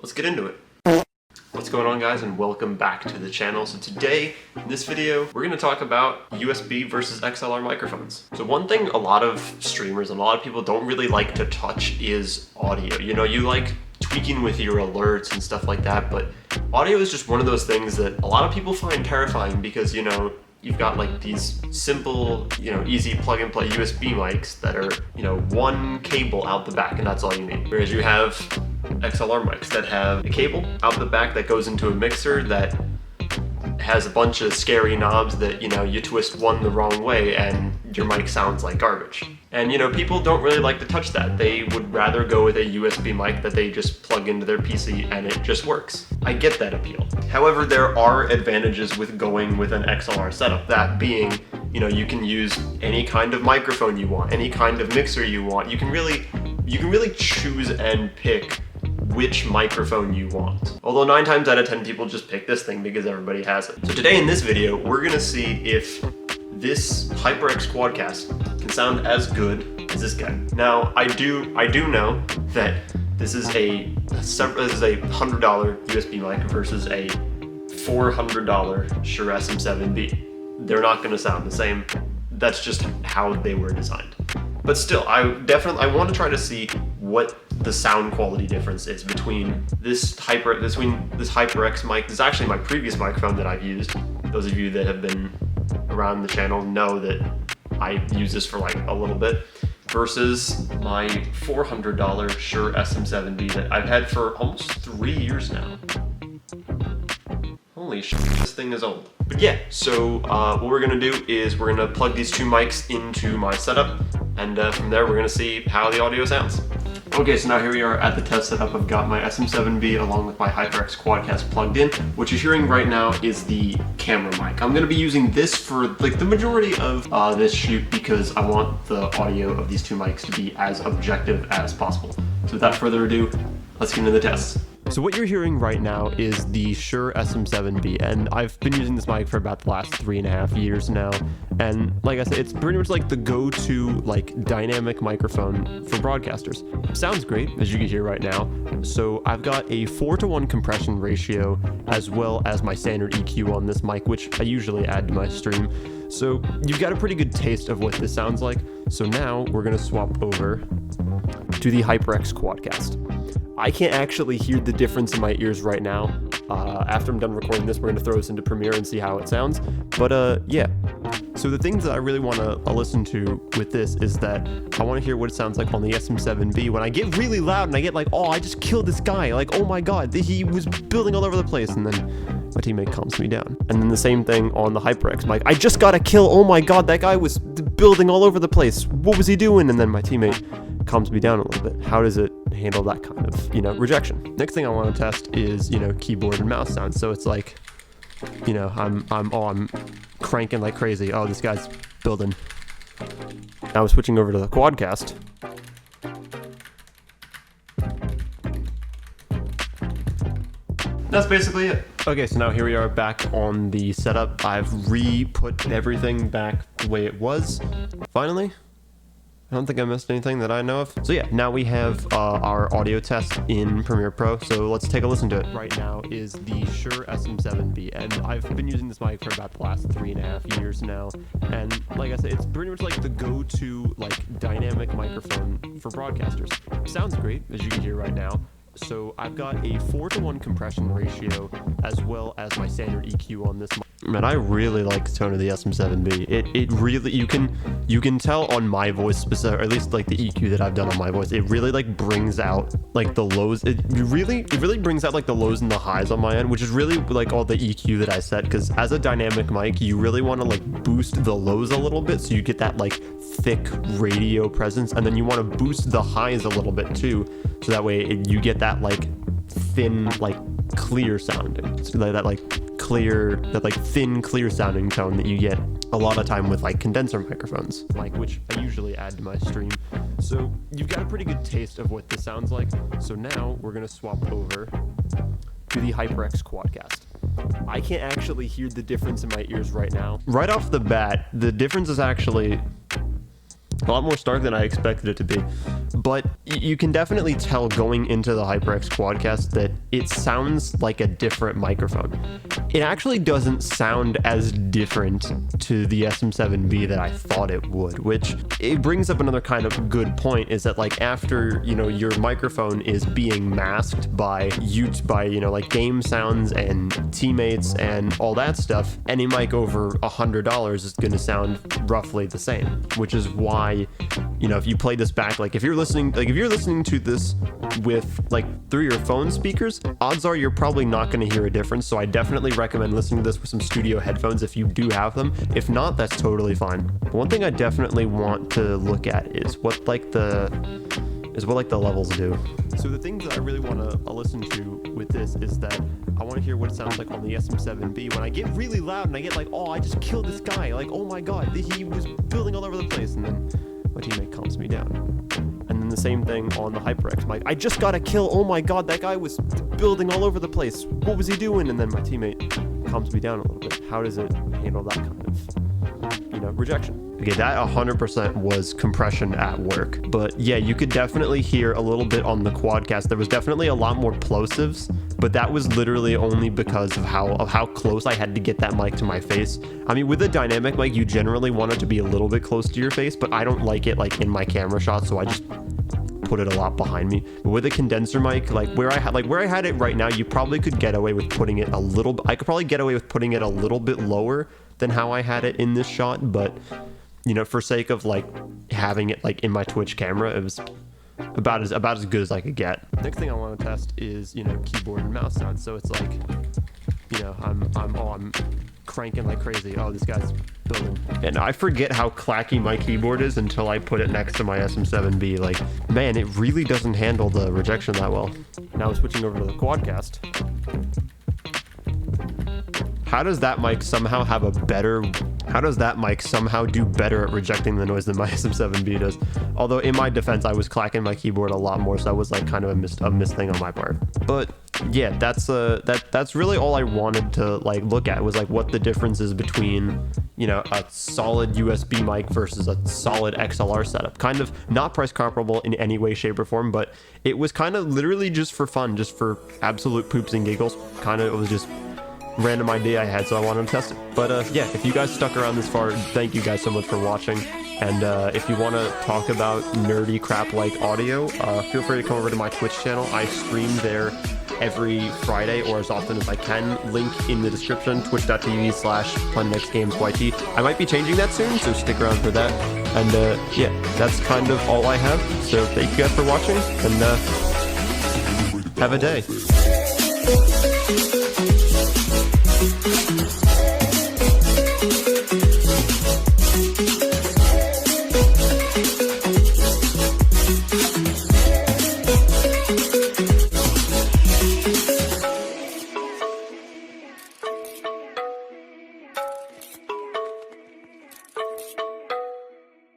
let's get into it. What's going on, guys, and welcome back to the channel. So today, in this video, we're going to talk about USB versus XLR microphones. So one thing a lot of streamers and a lot of people don't really like to touch is audio. You know, you like tweaking with your alerts and stuff like that, but audio is just one of those things that a lot of people find terrifying because, you know, you've got like these simple, easy plug and play USB mics that are, one cable out the back and that's all you need. Whereas you have XLR mics that have a cable out the back that goes into a mixer that has a bunch of scary knobs that, you twist one the wrong way and your mic sounds like garbage. And, people don't really like to touch that. They would rather go with a USB mic that they just plug into their PC and it just works. I get that appeal. However, there are advantages with going with an XLR setup. That being, you can use any kind of microphone you want, any kind of mixer you want. You can really choose and pick which microphone you want. Although 9 times out of 10 people just pick this thing because everybody has it. So today in this video, we're gonna see if this HyperX Quadcast can sound as good as this guy. Now, I do know that this is a $100 USB mic versus a $400 Shure SM7B. They're not gonna sound the same. That's just how they were designed. But still, I want to try to see what the sound quality difference is between this HyperX mic. This is actually my previous microphone that I've used. Those of you that have been around the channel know that I use this for like a little bit, versus my $400 Shure SM7B that I've had for almost 3 years now. Holy shit, this thing is old. But yeah, so what we're gonna do is we're gonna plug these two mics into my setup, and from there we're gonna see how the audio sounds. Okay, so now here we are at the test setup. I've got my SM7B along with my HyperX Quadcast plugged in. What you're hearing right now is the camera mic. I'm gonna be using this for like the majority of this shoot because I want the audio of these two mics to be as objective as possible. So without further ado, let's get into the test. So what you're hearing right now is the Shure SM7B, and I've been using this mic for about the last 3.5 years now. And like I said, it's pretty much like the go-to like dynamic microphone for broadcasters. Sounds great, as you can hear right now. So I've got a 4:1 compression ratio, as well as my standard EQ on this mic, which I usually add to my stream. So you've got a pretty good taste of what this sounds like. So now we're gonna swap over to the HyperX Quadcast. I can't actually hear the difference in my ears right now. After I'm done recording this, we're going to throw this into Premiere and see how it sounds. But yeah, so the things that I really want to listen to with this is that I want to hear what it sounds like on the SM7B when I get really loud and I get like, oh, I just killed this guy. Like, oh my God, he was building all over the place. And then my teammate calms me down. And then the same thing on the HyperX mic. I just got a kill. Oh my God, that guy was building all over the place. What was he doing? And then my teammate calms me down a little bit. How does it handle that kind of, rejection? Next thing I want to test is, keyboard and mouse sounds. So it's like, I'm cranking like crazy. Oh, this guy's building. Now we're switching over to the Quadcast. That's basically it. Okay, so now here we are back on the setup. I've re-put everything back the way it was. Finally. I don't think I missed anything that I know of. So yeah, now we have our audio test in Premiere Pro, so let's take a listen to it. Right now is the Shure SM7B, and I've been using this mic for about the last 3.5 years now. And like I said, it's pretty much like the go-to like dynamic microphone for broadcasters. Sounds great, as you can hear right now. So I've got a 4:1 compression ratio, as well as my standard EQ on this mic. Man, I really like the tone of the SM7B. It really, you can tell on my voice specific, or at least like the EQ that I've done on my voice, it really like brings out like the lows. It really brings out like the lows and the highs on my end, which is really like all the EQ that I set, because as a dynamic mic, you really want to like boost the lows a little bit so you get that like thick radio presence, and then you want to boost the highs a little bit too, so that way you get that like thin, like clear sounding, so that thin clear sounding tone that you get a lot of time with like condenser microphones, like which I usually add to my stream. So you've got a pretty good taste of what this sounds like. So now we're gonna swap over to the HyperX Quadcast. I can't actually hear the difference in my ears right now. Right off the bat, the difference is actually A lot more stark than I expected it to be. But you can definitely tell going into the HyperX Quadcast that it sounds like a different microphone. It actually doesn't sound as different to the SM7B that I thought it would, which it brings up another kind of good point, is that like after, you know, your microphone is being masked by you know, like game sounds and teammates and all that stuff, any mic over $100 is going to sound roughly the same, which is why, you know, if you play this back, like if you're listening to this with like through your phone speakers, odds are you're probably not going to hear a difference. So I definitely recommend listening to this with some studio headphones if you do have them. If not, that's totally fine. But one thing I definitely want to look at is what the levels do. So the things that I really want to listen to with this is that I want to hear what it sounds like on the SM7B when I get really loud and I get like, oh, I just killed this guy, like, oh my god, he was building all over the place, and then my teammate calms me down. And then the same thing on the HyperX mic. I just got a kill, oh my god, that guy was building all over the place, what was he doing? And then my teammate calms me down a little bit. How does it handle that kind of, you know, rejection? Okay, that 100% was compression at work. But yeah, you could definitely hear a little bit on the Quadcast. There was definitely a lot more plosives, but that was literally only because of how close I had to get that mic to my face. I mean, with a dynamic mic, you generally want it to be a little bit close to your face, but I don't like it like in my camera shot, so I just put it a lot behind me. But with a condenser mic, like where I had it right now, you probably could get away with putting it a little. I could probably get away with putting it a little bit lower than how I had it in this shot, but you know, for sake of like having it like in my Twitch camera, it was about as good as I could get. Next thing I want to test is, you know, keyboard and mouse sounds. So it's like, you know, I'm cranking like crazy. Oh, this guy's building. And I forget how clacky my keyboard is until I put it next to my SM7B. Like, man, it really doesn't handle the rejection that well. Now I'm switching over to the Quadcast. How does that mic somehow do better at rejecting the noise than my SM7B does? Although in my defense, I was clacking my keyboard a lot more, so that was like kind of a missed thing on my part. But yeah, that's really all I wanted to like look at, was like what the difference is between, you know, a solid USB mic versus a solid XLR setup. Kind of not price comparable in any way, shape, or form, but it was kind of literally just for fun, just for absolute poops and giggles. It was just random idea I had, so I wanted to test it. But yeah, if you guys stuck around this far, thank you guys so much for watching. And if you want to talk about nerdy crap like audio, feel free to come over to my Twitch channel. I stream there every Friday, or as often as I can. Link in the description, twitch.tv/PlanetXGamesYT. I might be changing that soon, so stick around for that. And yeah, that's kind of all I have. So thank you guys for watching, and have a day.